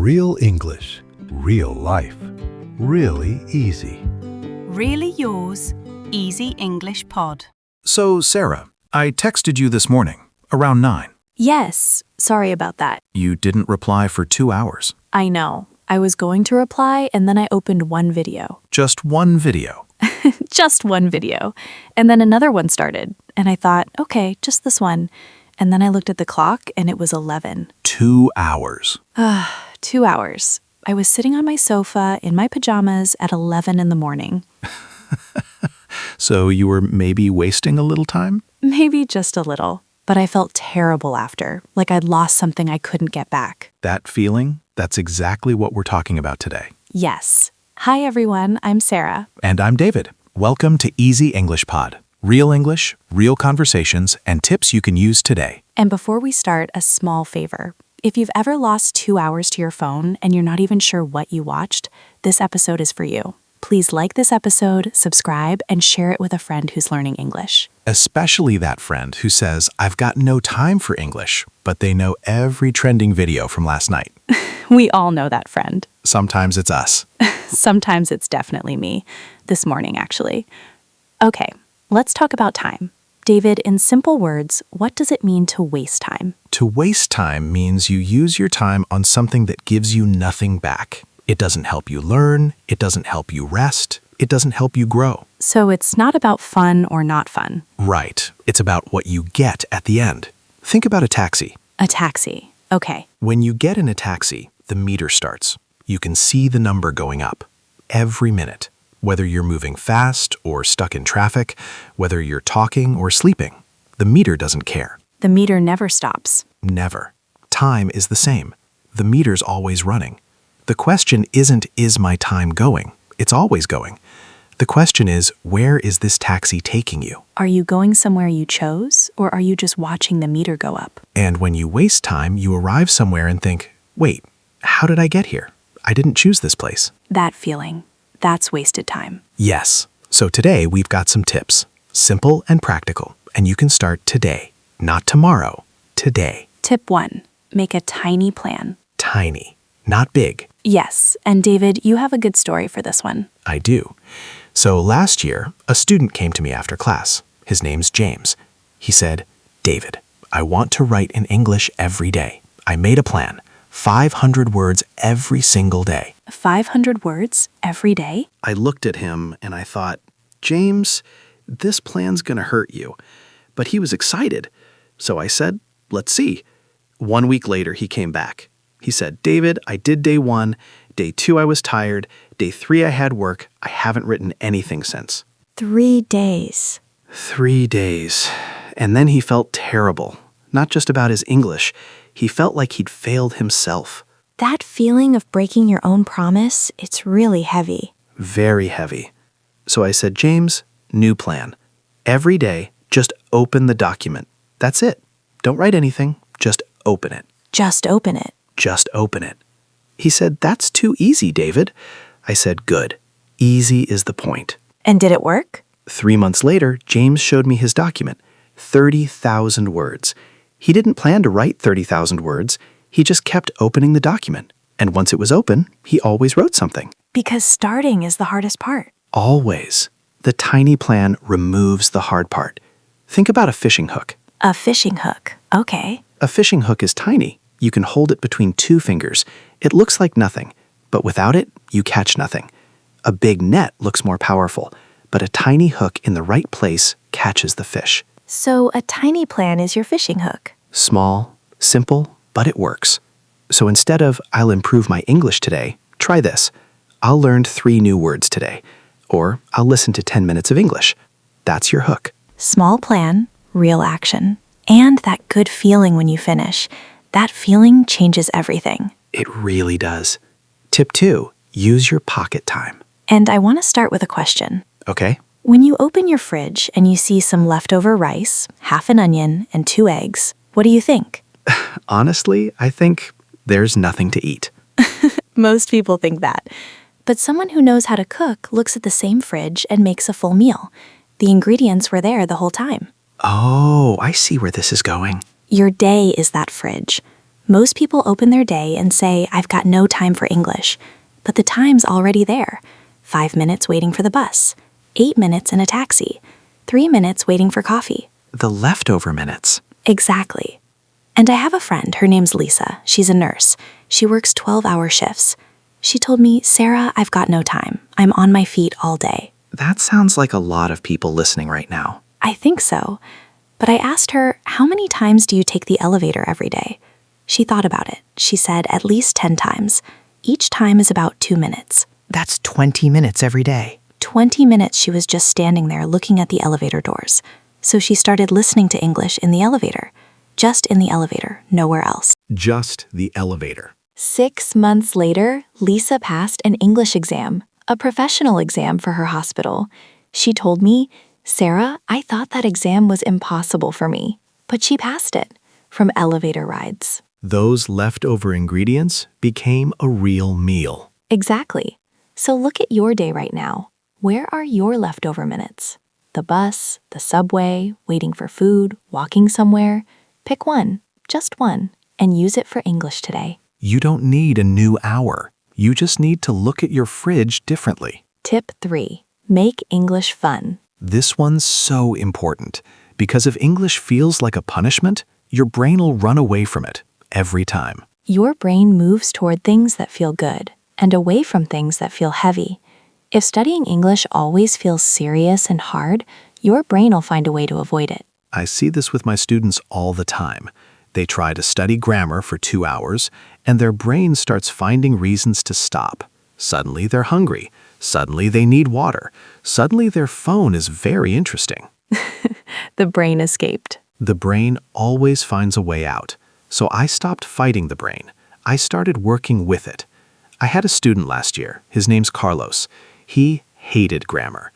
Real English, real life, really easy. Really yours, Easy English Pod. So, Sarah, I texted you this morning, around 9. Yes, sorry about that. You didn't reply for 2 hours. I know. I was going to reply and then I opened one video. Just one video. Just one video. And then another one started. And I thought, okay, just this one. And then I looked at the clock and it was 11. 2 hours. 2 hours. I was sitting on my sofa in my pajamas at 11 in the morning. So you were maybe wasting a little time? Maybe just a little. But I felt terrible after, like I'd lost something I couldn't get back. That feeling, that's exactly what we're talking about today. Yes. Hi everyone, I'm Sarah. And I'm David. Welcome to Easy English Pod. Real English, real conversations, and tips you can use today. And before we start, a small favor. If you've ever lost 2 hours to your phone and you're not even sure what you watched, this episode is for you. Please like this episode, subscribe, and share it with a friend who's learning English. Especially that friend who says, I've got no time for English, but they know every trending video from last night. We all know that friend. Sometimes it's us. Sometimes it's definitely me. This morning, actually. Okay, let's talk about time. David, in simple words, what does it mean to waste time? To waste time means you use your time on something that gives you nothing back. It doesn't help you learn, it doesn't help you rest, it doesn't help you grow. So it's not about fun or not fun. Right. It's about what you get at the end. Think about a taxi. A taxi. Okay. When you get in a taxi, the meter starts. You can see the number going up every minute. Whether you're moving fast or stuck in traffic, whether you're talking or sleeping, the meter doesn't care. The meter never stops. Never. Time is the same. The meter's always running. The question isn't, is my time going? It's always going. The question is, where is this taxi taking you? Are you going somewhere you chose, or are you just watching the meter go up? And when you waste time, you arrive somewhere and think, wait, how did I get here? I didn't choose this place. That feeling. That's wasted time. Yes. So today we've got some tips. Simple and practical. And you can start today. Not tomorrow. Today. Tip 1. Make a tiny plan. Tiny. Not big. Yes, and David, you have a good story for this one. I do. So last year, a student came to me after class. His name's James. He said, David, I want to write in English every day. I made a plan. 500 words every single day. 500 words every day? I looked at him and I thought, James, this plan's gonna hurt you. But he was excited. So I said, let's see. 1 week later, he came back. He said, David, I did day 1. Day 2, I was tired. Day 3, I had work. I haven't written anything since. 3 days. 3 days. And then he felt terrible. Not just about his English. He felt like he'd failed himself. That feeling of breaking your own promise, it's really heavy. Very heavy. So I said, James, new plan. Every day, just open the document. That's it. Don't write anything. Just open it. Just open it. Just open it. He said, that's too easy, David. I said, good. Easy is the point. And did it work? 3 months later, James showed me his document. 30,000 words. He didn't plan to write 30,000 words. He just kept opening the document. And once it was open, he always wrote something. Because starting is the hardest part. Always. The tiny plan removes the hard part. Think about a fishing hook. A fishing hook. Okay. A fishing hook is tiny. You can hold it between 2 fingers. It looks like nothing, but without it, you catch nothing. A big net looks more powerful, but a tiny hook in the right place catches the fish. So a tiny plan is your fishing hook. Small, simple, but it works. So instead of, I'll improve my English today, try this. I'll learn 3 new words today. Or I'll listen to 10 minutes of English. That's your hook. Small plan, real action. And that good feeling when you finish. That feeling changes everything. It really does. Tip 2, use your pocket time. And I want to start with a question. Okay? When you open your fridge and you see some leftover rice, half an onion, and 2 eggs, what do you think? Honestly, I think there's nothing to eat. Most people think that. But someone who knows how to cook looks at the same fridge and makes a full meal. The ingredients were there the whole time. Oh, I see where this is going. Your day is that fridge. Most people open their day and say, I've got no time for English. But the time's already there. 5 minutes waiting for the bus, 8 minutes in a taxi, 3 minutes waiting for coffee. The leftover minutes. Exactly. And I have a friend, her name's Lisa. She's a nurse. She works 12-hour shifts. She told me, Sarah, I've got no time. I'm on my feet all day. That sounds like a lot of people listening right now. I think so. But I asked her, how many times do you take the elevator every day? She thought about it. She said at least 10 times. Each time is about 2 minutes. That's 20 minutes every day. 20 minutes she was just standing there looking at the elevator doors. So she started listening to English in the elevator. Just in the elevator, nowhere else. Just the elevator. 6 months later, Lisa passed an English exam, a professional exam for her hospital. She told me, Sarah, I thought that exam was impossible for me, but she passed it. From elevator rides. Those leftover ingredients became a real meal. Exactly. So look at your day right now. Where are your leftover minutes? The bus, the subway, waiting for food, walking somewhere. Pick one, just one, and use it for English today. You don't need a new hour. You just need to look at your fridge differently. Tip 3. Make English fun. This one's so important because if English feels like a punishment, your brain will run away from it every time. Your brain moves toward things that feel good and away from things that feel heavy. If studying English always feels serious and hard, your brain will find a way to avoid it. I see this with my students all the time. They try to study grammar for 2 hours, and their brain starts finding reasons to stop. Suddenly they're hungry. Suddenly they need water. Suddenly their phone is very interesting. The brain escaped. The brain always finds a way out. So I stopped fighting the brain. I started working with it. I had a student last year. His name's Carlos. He hated grammar.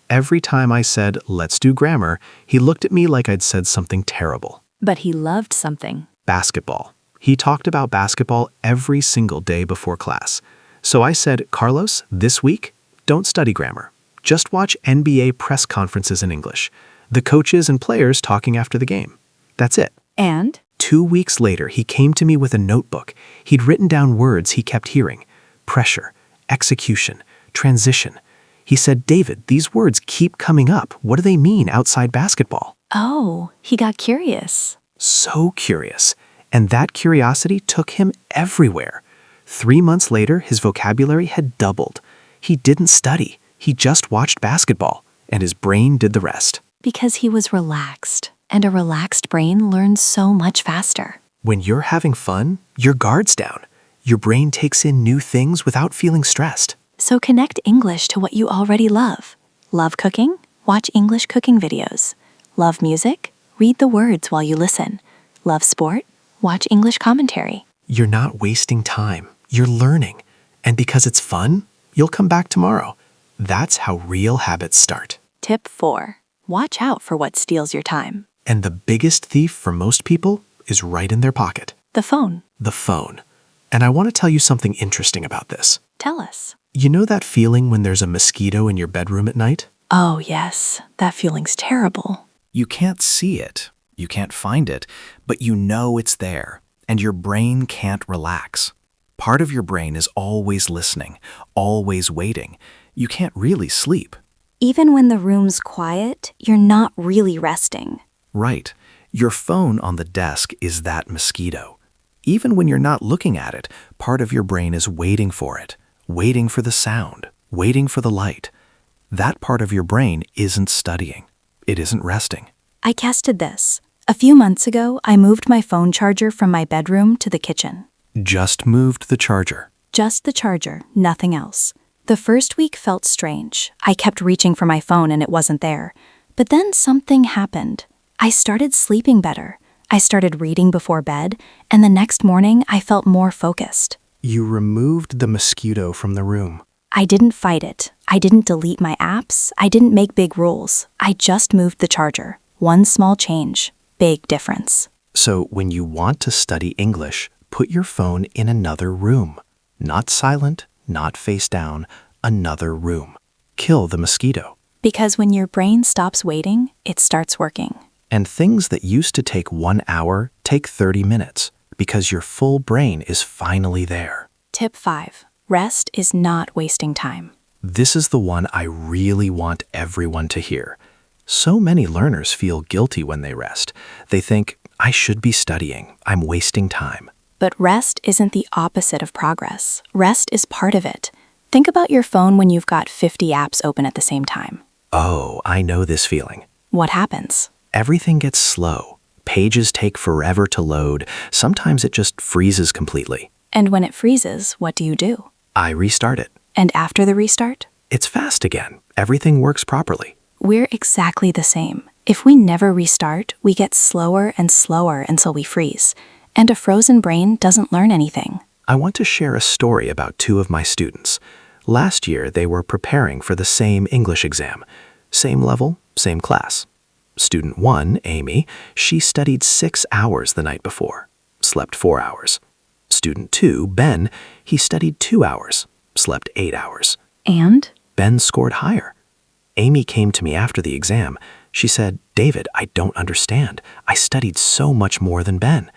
Every time I said, let's do grammar, he looked at me like I'd said something terrible. But he loved something. Basketball. He talked about basketball every single day before class. So I said, Carlos, this week, don't study grammar. Just watch NBA press conferences in English. The coaches and players talking after the game. That's it. And? 2 weeks later, he came to me with a notebook. He'd written down words he kept hearing. Pressure, execution, transition. He said, David, these words keep coming up. What do they mean outside basketball? Oh, he got curious. So curious. And that curiosity took him everywhere. 3 months later, his vocabulary had doubled. He didn't study. He just watched basketball, and his brain did the rest. Because he was relaxed, and a relaxed brain learns so much faster. When you're having fun, your guard's down. Your brain takes in new things without feeling stressed. So connect English to what you already love. Love cooking? Watch English cooking videos. Love music? Read the words while you listen. Love sport? Watch English commentary. You're not wasting time. You're learning. And because it's fun, you'll come back tomorrow. That's how real habits start. Tip 4. Watch out for what steals your time. And the biggest thief for most people is right in their pocket. The phone. The phone. And I want to tell you something interesting about this. Tell us. You know that feeling when there's a mosquito in your bedroom at night? Oh, yes. That feeling's terrible. You can't see it, you can't find it, but you know it's there, and your brain can't relax. Part of your brain is always listening, always waiting. You can't really sleep. Even when the room's quiet, you're not really resting. Right. Your phone on the desk is that mosquito. Even when you're not looking at it, part of your brain is waiting for it, waiting for the sound, waiting for the light. That part of your brain isn't studying. It isn't resting. I tested this. A few months ago, I moved my phone charger from my bedroom to the kitchen. Just moved the charger. Just the charger, nothing else. The first week felt strange. I kept reaching for my phone and it wasn't there. But then something happened. I started sleeping better. I started reading before bed, and the next morning I felt more focused. You removed the mosquito from the room. I didn't fight it. I didn't delete my apps. I didn't make big rules. I just moved the charger. One small change. Big difference. So when you want to study English, put your phone in another room. Not silent, not face down, another room. Kill the mosquito. Because when your brain stops waiting, it starts working. And things that used to take 1 hour take 30 minutes. because your full brain is finally there. Tip 5. Rest is not wasting time. This is the one I really want everyone to hear. So many learners feel guilty when they rest. They think, I should be studying. I'm wasting time. But rest isn't the opposite of progress. Rest is part of it. Think about your phone when you've got 50 apps open at the same time. Oh, I know this feeling. What happens? Everything gets slow. Pages take forever to load. Sometimes it just freezes completely. And when it freezes, what do? I restart it. And after the restart? It's fast again. Everything works properly. We're exactly the same. If we never restart, we get slower and slower until we freeze. And a frozen brain doesn't learn anything. I want to share a story about two of my students. Last year, they were preparing for the same English exam. Same level, same class. Student 1, Amy, she studied 6 hours the night before, slept 4 hours. Student 2, Ben, he studied 2 hours, slept 8 hours. And? Ben scored higher. Amy came to me after the exam. She said, David, I don't understand. I studied so much more than Ben.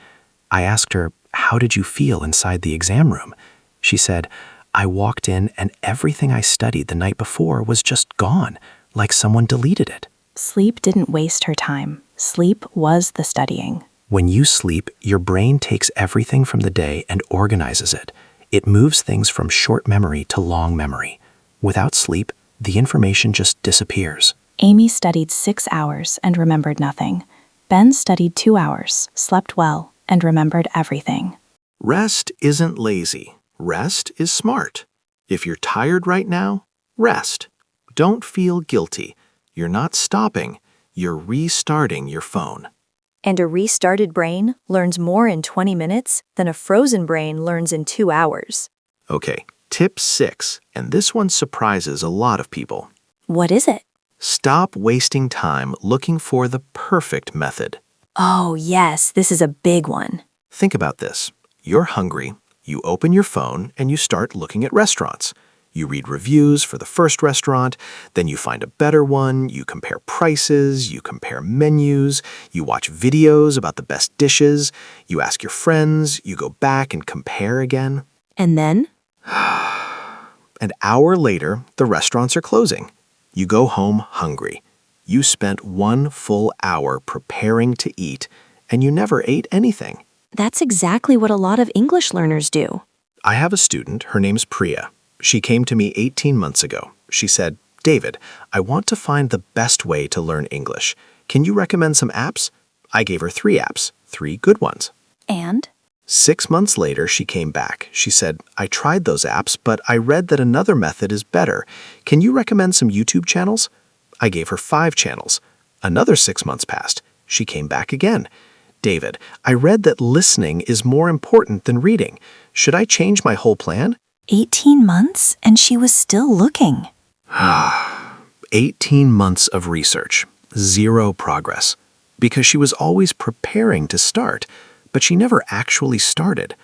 I asked her, how did you feel inside the exam room? She said, I walked in and everything I studied the night before was just gone, like someone deleted it. Sleep didn't waste her time. Sleep was the studying. When you sleep, your brain takes everything from the day and organizes it. It moves things from short memory to long memory. Without sleep, the information just disappears. Amy studied 6 hours and remembered nothing. Ben studied 2 hours, slept well, and remembered everything. Rest isn't lazy. Rest is smart. If you're tired right now, rest. Don't feel guilty. You're not stopping. You're restarting your phone. And a restarted brain learns more in 20 minutes than a frozen brain learns in 2 hours. Okay, tip 6, and this one surprises a lot of people. What is it? Stop wasting time looking for the perfect method. Oh, yes, this is a big one. Think about this. You're hungry, you open your phone, and you start looking at restaurants. You read reviews for the first restaurant, then you find a better one, you compare prices, you compare menus, you watch videos about the best dishes, you ask your friends, you go back and compare again. And then? An hour later, the restaurants are closing. You go home hungry. You spent 1 full hour preparing to eat, and you never ate anything. That's exactly what a lot of English learners do. I have a student, her name's Priya. She came to me 18 months ago. She said, David, I want to find the best way to learn English. Can you recommend some apps? I gave her 3 apps, 3 good ones. And? 6 months later, she came back. She said, I tried those apps, but I read that another method is better. Can you recommend some YouTube channels? I gave her 5 channels. Another 6 months passed. She came back again. David, I read that listening is more important than reading. Should I change my whole plan? 18 months and she was still looking. 18 months of research, 0 progress. Because she was always preparing to start, but she never actually started.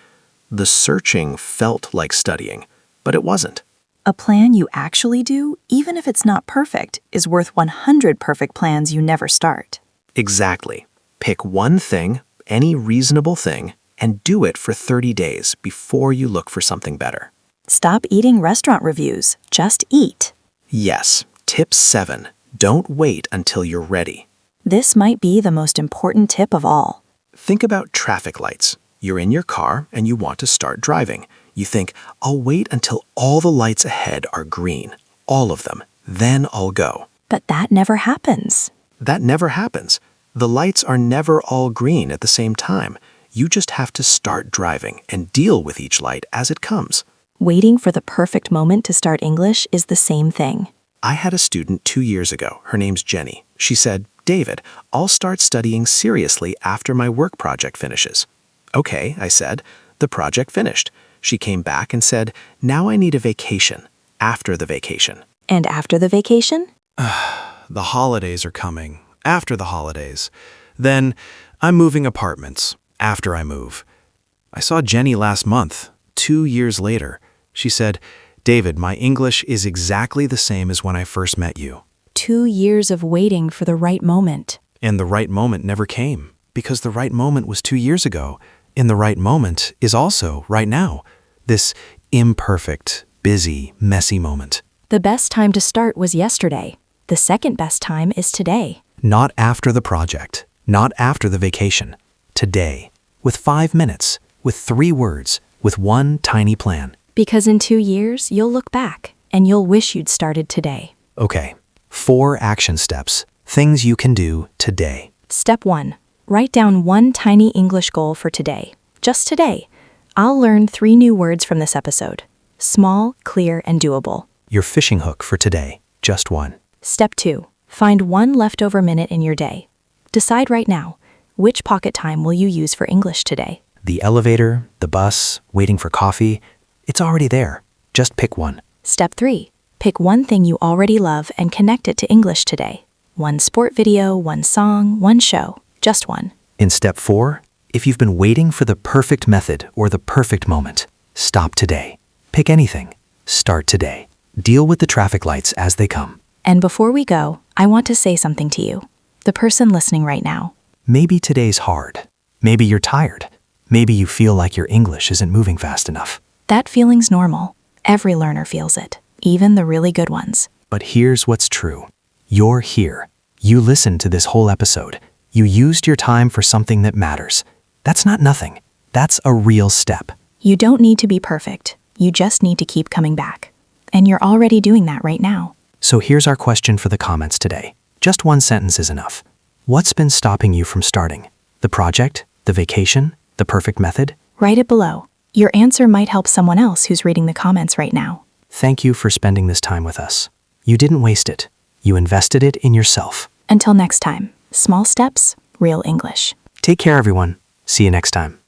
The searching felt like studying, but it wasn't. A plan you actually do, even if it's not perfect, is worth 100 perfect plans you never start. Exactly. Pick one thing, any reasonable thing, and do it for 30 days before you look for something better. Stop eating restaurant reviews. Just eat. Yes. Tip 7. Don't wait until you're ready. This might be the most important tip of all. Think about traffic lights. You're in your car and you want to start driving. You think, I'll wait until all the lights ahead are green, all of them, then I'll go. But that never happens. That never happens. The lights are never all green at the same time. You just have to start driving and deal with each light as it comes. Waiting for the perfect moment to start English is the same thing. I had a student 2 years ago. Her name's Jenny. She said, David, I'll start studying seriously after my work project finishes. Okay, I said. The project finished. She came back and said, now I need a vacation. After the vacation. And after the vacation? The holidays are coming. After the holidays. Then I'm moving apartments. After I move. I saw Jenny last month, 2 years later. She said, David, my English is exactly the same as when I first met you. 2 years of waiting for the right moment. And the right moment never came, because the right moment was 2 years ago. in the right moment is also right now. This imperfect, busy, messy moment. The best time to start was yesterday. The second best time is today. Not after the project, not after the vacation. Today, with 5 minutes, with 3 words, with one tiny plan. Because in 2 years, you'll look back and you'll wish you'd started today. Okay, 4 action steps, things you can do today. Step 1. Write down one tiny English goal for today. Just today. I'll learn 3 new words from this episode. Small, clear, and doable. Your fishing hook for today, just one. Step 2. Find one leftover minute in your day. Decide right now, which pocket time will you use for English today? The elevator, the bus, waiting for coffee, it's already there. Just pick one. Step 3. Pick one thing you already love and connect it to English today. One sport video, one song, one show. Just one. In step 4, if you've been waiting for the perfect method or the perfect moment, stop today. Pick anything. Start today. Deal with the traffic lights as they come. And before we go, I want to say something to you, the person listening right now. Maybe today's hard. Maybe you're tired. Maybe you feel like your English isn't moving fast enough. That feeling's normal. Every learner feels it, even the really good ones. But here's what's true. You're here. You listened to this whole episode. You used your time for something that matters. That's not nothing. That's a real step. You don't need to be perfect. You just need to keep coming back. And you're already doing that right now. So here's our question for the comments today. Just one sentence is enough. What's been stopping you from starting? The project? The vacation? The perfect method? Write it below. Your answer might help someone else who's reading the comments right now. Thank you for spending this time with us. You didn't waste it. You invested it in yourself. Until next time, small steps, real English. Take care, everyone. See you next time.